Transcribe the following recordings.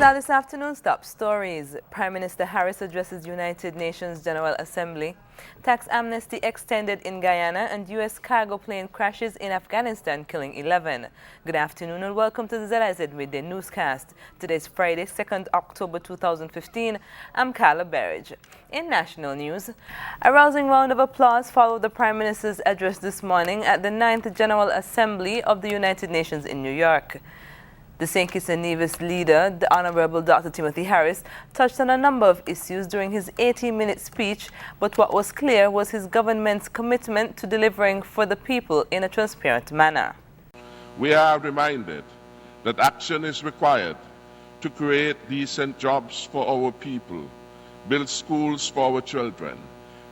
Now this afternoon's top stories. Prime Minister Harris addresses United Nations General Assembly. Tax amnesty extended in Guyana, and U.S. cargo plane crashes in Afghanistan, killing 11. Good afternoon and welcome to the ZIZ Midday newscast. Today is Friday, 2nd October 2015. I'm Carla Berridge. In national news, a rousing round of applause followed the Prime Minister's address this morning at the 9th General Assembly of the United Nations in New York. The St. Kitts and Nevis leader, the Honorable Dr. Timothy Harris, touched on a number of issues during his 18-minute speech, but what was clear was his government's commitment to delivering for the people in a transparent manner. We are reminded that action is required to create decent jobs for our people, build schools for our children,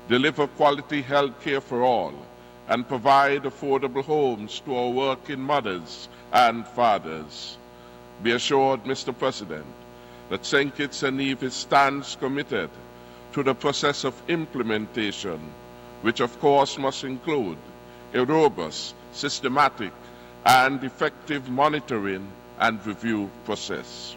deliver quality health care for all, and provide affordable homes to our working mothers and fathers. Be assured, Mr. President, that St. Kitts and Nevis stands committed to the process of implementation, which of course must include a robust, systematic, and effective monitoring and review process.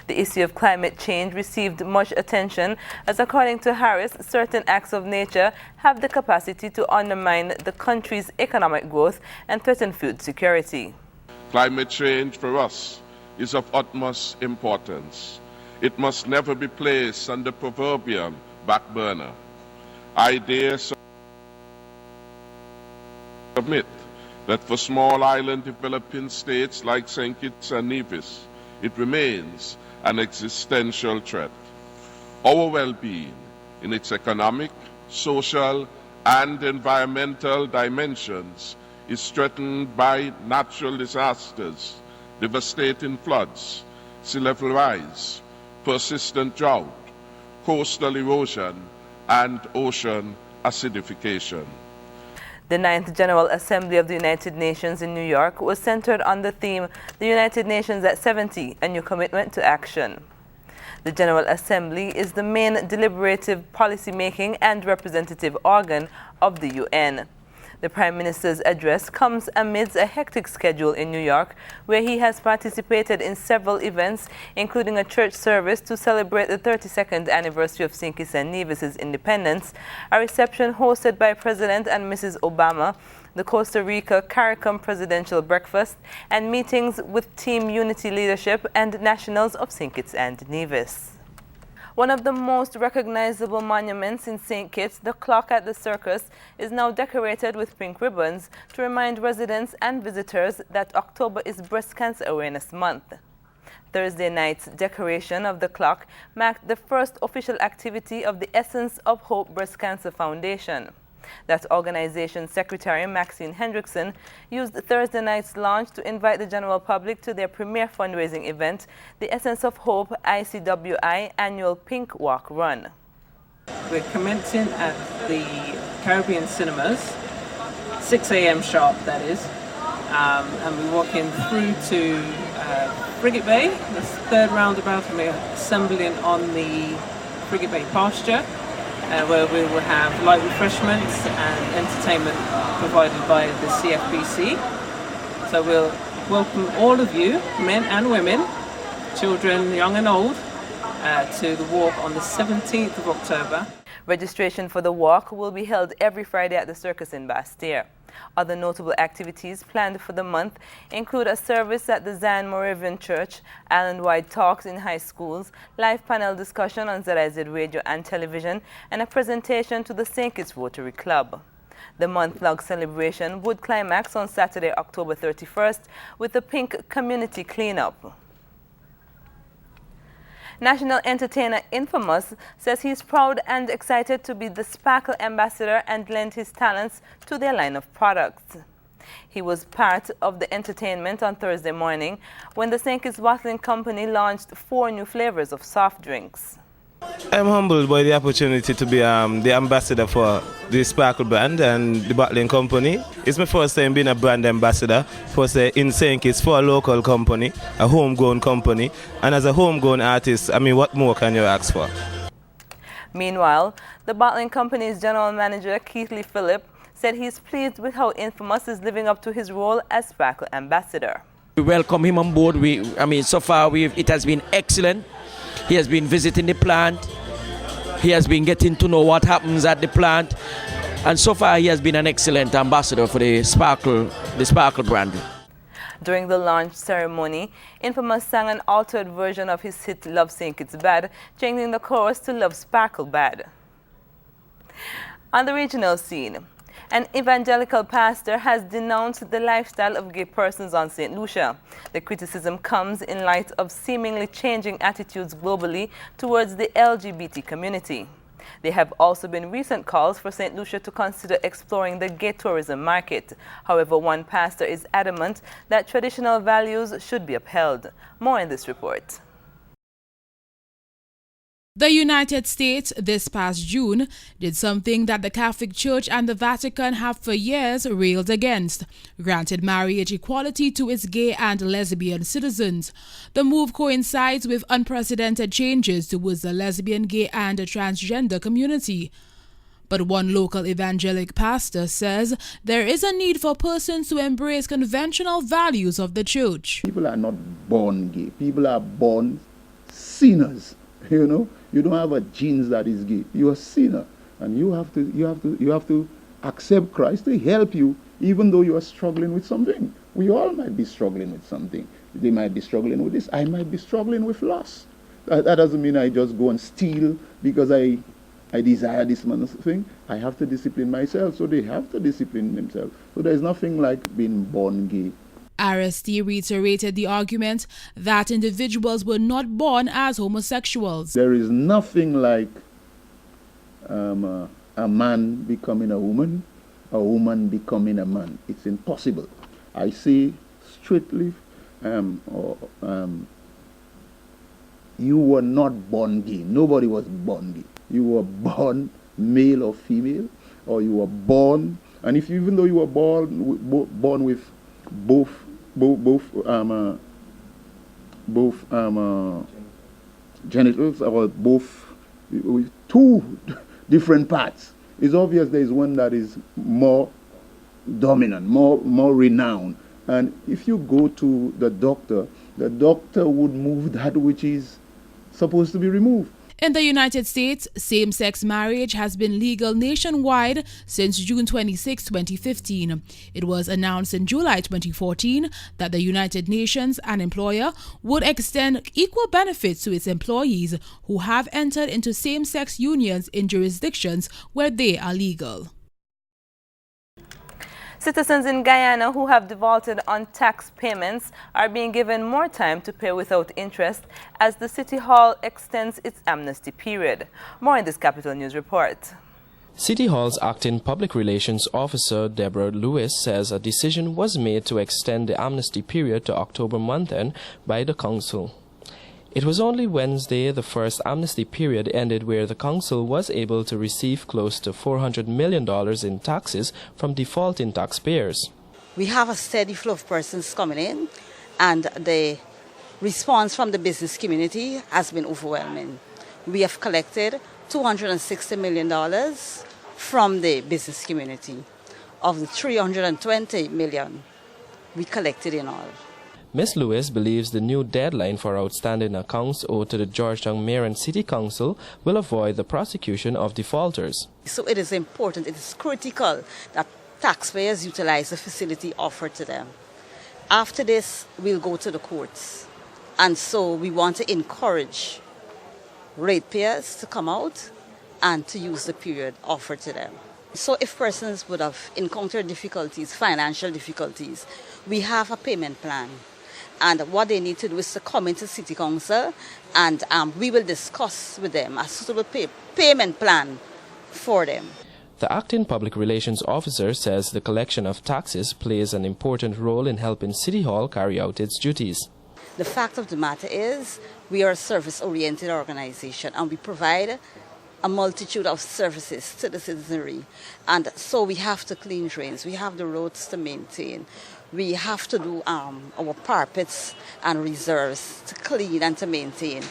The issue of climate change received much attention as, according to Harris, certain acts of nature have the capacity to undermine the country's economic growth and threaten food security. Climate change for us is of utmost importance. It must never be placed on the proverbial back burner. I dare submit that for small island developing states like St. Kitts and Nevis, it remains an existential threat. Our well-being in its economic, social, and environmental dimensions is threatened by natural disasters, devastating floods, sea level rise, persistent drought, coastal erosion, and ocean acidification. The 9th General Assembly of the United Nations in New York was centered on the theme, The United Nations at 70, a new commitment to action. The General Assembly is the main deliberative, policy-making, and representative organ of the UN. The Prime Minister's address comes amidst a hectic schedule in New York, where he has participated in several events, including a church service to celebrate the 32nd anniversary of St. Kitts and Nevis' independence, a reception hosted by President and Mrs. Obama, the Costa Rica CARICOM presidential breakfast, and meetings with Team Unity leadership and nationals of St. Kitts and Nevis. One of the most recognizable monuments in St. Kitts, the clock at the circus, is now decorated with pink ribbons to remind residents and visitors that October is Breast Cancer Awareness Month. Thursday night's decoration of the clock marked the first official activity of the Essence of Hope Breast Cancer Foundation. That organization's secretary, Maxine Hendrickson, used Thursday night's launch to invite the general public to their premier fundraising event, the Essence of Hope ICWI Annual Pink Walk Run. We're commencing at the Caribbean Cinemas, 6 a.m. sharp, that is, and we're walking through to Frigate Bay, the third roundabout, and we're assembling on the Frigate Bay pasture, where we will have light refreshments and entertainment provided by the CFPC. So we'll welcome all of you, men and women, children, young and old, to the walk on the 17th of October. Registration for the walk will be held every Friday at the circus in Bastille. Other notable activities planned for the month include a service at the Zion Moravian Church, island-wide talks in high schools, live panel discussion on ZIZ Radio and television, and a presentation to the St. Kitts Rotary Club. The month-long celebration would climax on Saturday, October 31st, with the Pink Community Cleanup. National entertainer Infamous says he's proud and excited to be the Sparkle ambassador and lend his talents to their line of products. He was part of the entertainment on Thursday morning when the St. Kitts Bottling Company launched 4 new flavors of soft drinks. I'm humbled by the opportunity to be the ambassador for the Sparkle brand and the bottling company. It's my first time being a brand ambassador in St. Kitts for a local company, a homegrown company. And as a homegrown artist, I mean, what more can you ask for? Meanwhile, the bottling company's general manager, Keith Lee Phillip, said he's pleased with how Infamous is living up to his role as Sparkle ambassador. We welcome him on board. So far it has been excellent. He has been visiting the plant. He has been getting to know what happens at the plant. And so far he has been an excellent ambassador for the Sparkle brand. During the launch ceremony, Infamous sang an altered version of his hit Love Think It's Bad, changing the chorus to Love Sparkle Bad. On the regional scene, an evangelical pastor has denounced the lifestyle of gay persons on St. Lucia. The criticism comes in light of seemingly changing attitudes globally towards the LGBT community. There have also been recent calls for St. Lucia to consider exploring the gay tourism market. However, one pastor is adamant that traditional values should be upheld. More in this report. The United States, this past June, did something that the Catholic Church and the Vatican have for years railed against: granted marriage equality to its gay and lesbian citizens. The move coincides with unprecedented changes towards the lesbian, gay and transgender community. But one local evangelic pastor says there is a need for persons to embrace conventional values of the church. People are not born gay. People are born sinners. You know, you don't have a genes that is gay. You're a sinner, and you have to accept Christ to help you, even though you are struggling with something. We all might be struggling with something. They might be struggling with this. I might be struggling with lust. That doesn't mean I just go and steal because I desire this thing. I have to discipline myself, so they have to discipline themselves. So there's nothing like being born gay. RST reiterated the argument that individuals were not born as homosexuals. There is nothing like a man becoming a woman becoming a man. It's impossible. I say strictly, you were not born gay. Nobody was born gay. You were born male or female, or you were born, and even though you were born with both genitals, or both with two different parts, it's obvious there is one that is more dominant, more renowned. And if you go to the doctor would move that which is supposed to be removed. In the United States, same-sex marriage has been legal nationwide since June 26, 2015. It was announced in July 2014 that the United Nations, an employer, would extend equal benefits to its employees who have entered into same-sex unions in jurisdictions where they are legal. Citizens in Guyana who have defaulted on tax payments are being given more time to pay without interest as the City Hall extends its amnesty period. More in this Capital News report. City Hall's acting public relations officer, Deborah Lewis, says a decision was made to extend the amnesty period to October month end by the council. It was only Wednesday the first amnesty period ended where the council was able to receive close to $400 million in taxes from defaulting taxpayers. We have a steady flow of persons coming in, and the response from the business community has been overwhelming. We have collected $260 million from the business community. Of the $320 million we collected in all. Ms. Lewis believes the new deadline for outstanding accounts owed to the Georgetown Mayor and City Council will avoid the prosecution of defaulters. So it is important, it is critical that taxpayers utilize the facility offered to them. After this, we'll go to the courts. And so we want to encourage ratepayers to come out and to use the period offered to them. So if persons would have encountered difficulties, financial difficulties, we have a payment plan. And what they need to do is to come into City Council, and we will discuss with them a suitable payment plan for them. The acting public relations officer says the collection of taxes plays an important role in helping City Hall carry out its duties. The fact of the matter is we are a service-oriented organization, and we provide a multitude of services to the citizenry. And so we have to clean drains, we have the roads to maintain. We have to do our parapets and reserves to clean and to maintain.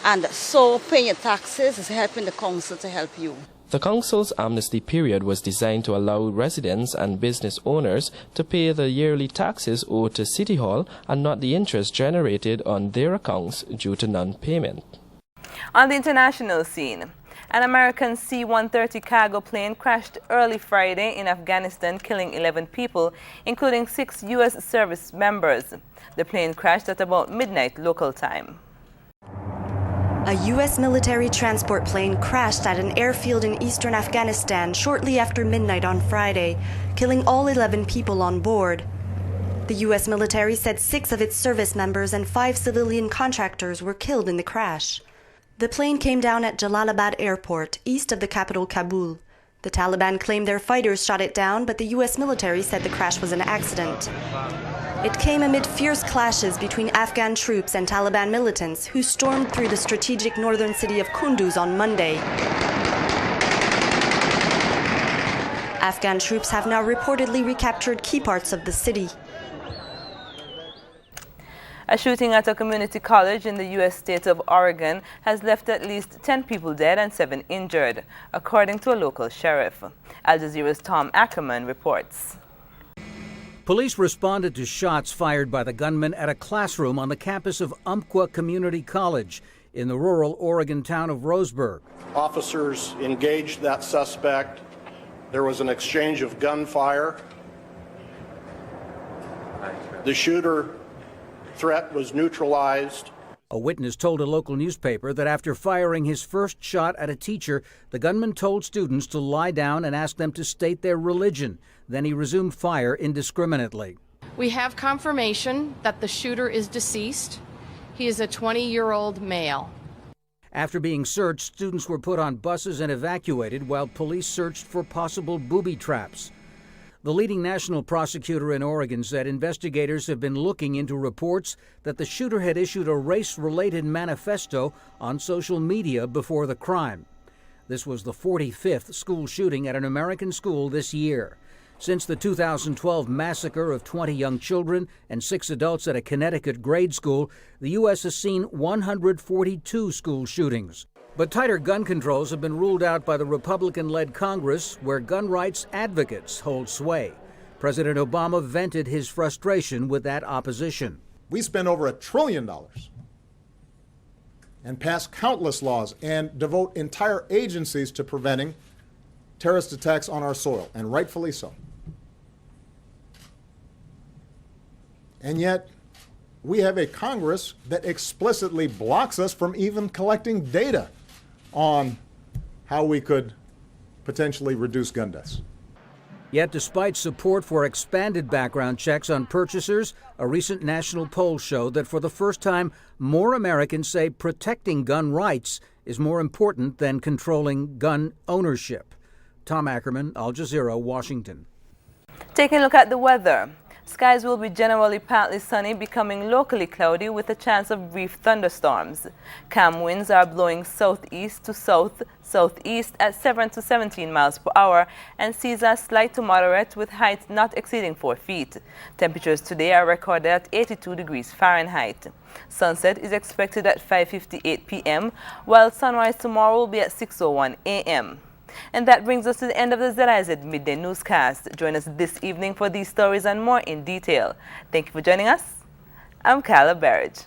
And so paying your taxes is helping the council to help you. The council's amnesty period was designed to allow residents and business owners to pay the yearly taxes owed to City Hall and not the interest generated on their accounts due to non-payment. On the international scene, an American C-130 cargo plane crashed early Friday in Afghanistan, killing 11 people, including 6 U.S. service members. The plane crashed at about midnight local time. A U.S. military transport plane crashed at an airfield in eastern Afghanistan shortly after midnight on Friday, killing all 11 people on board. The U.S. military said 6 of its service members and 5 civilian contractors were killed in the crash. The plane came down at Jalalabad Airport, east of the capital Kabul. The Taliban claimed their fighters shot it down, but the U.S. military said the crash was an accident. It came amid fierce clashes between Afghan troops and Taliban militants who stormed through the strategic northern city of Kunduz on Monday. Afghan troops have now reportedly recaptured key parts of the city. A shooting at a community college in the U.S. state of Oregon has left at least 10 people dead and 7 injured, according to a local sheriff. Al Jazeera's Tom Ackerman reports. Police responded to shots fired by the gunman at a classroom on the campus of Umpqua Community College in the rural Oregon town of Roseburg. Officers engaged that suspect. There was an exchange of gunfire. The shooter threat was neutralized. A witness told a local newspaper that after firing his first shot at a teacher, the gunman told students to lie down and ask them to state their religion. Then he resumed fire indiscriminately. We have confirmation that the shooter is deceased. He is a 20-year-old male. After being searched, students were put on buses and evacuated while police searched for possible booby traps. The leading national prosecutor in Oregon said investigators have been looking into reports that the shooter had issued a race-related manifesto on social media before the crime. This was the 45th school shooting at an American school this year. Since the 2012 massacre of 20 young children and 6 adults at a Connecticut grade school, the U.S. has seen 142 school shootings. But tighter gun controls have been ruled out by the Republican-led Congress, where gun rights advocates hold sway. President Obama vented his frustration with that opposition. We spend over $1 trillion and pass countless laws and devote entire agencies to preventing terrorist attacks on our soil, and rightfully so. And yet, we have a Congress that explicitly blocks us from even collecting data on how we could potentially reduce gun deaths. Yet, despite support for expanded background checks on purchasers, a recent national poll showed that for the first time, more Americans say protecting gun rights is more important than controlling gun ownership. Tom Ackerman, Al Jazeera, Washington. Taking a look at the weather. Skies will be generally partly sunny, becoming locally cloudy with a chance of brief thunderstorms. Calm winds are blowing southeast to southeast at 7 to 17 miles per hour, and seas are slight to moderate with heights not exceeding 4 feet. Temperatures today are recorded at 82 degrees Fahrenheit. Sunset is expected at 5:58 p.m., while sunrise tomorrow will be at 6:01 a.m. And that brings us to the end of the ZIZ Midday Newscast. Join us this evening for these stories and more in detail. Thank you for joining us. I'm Carla Barrage.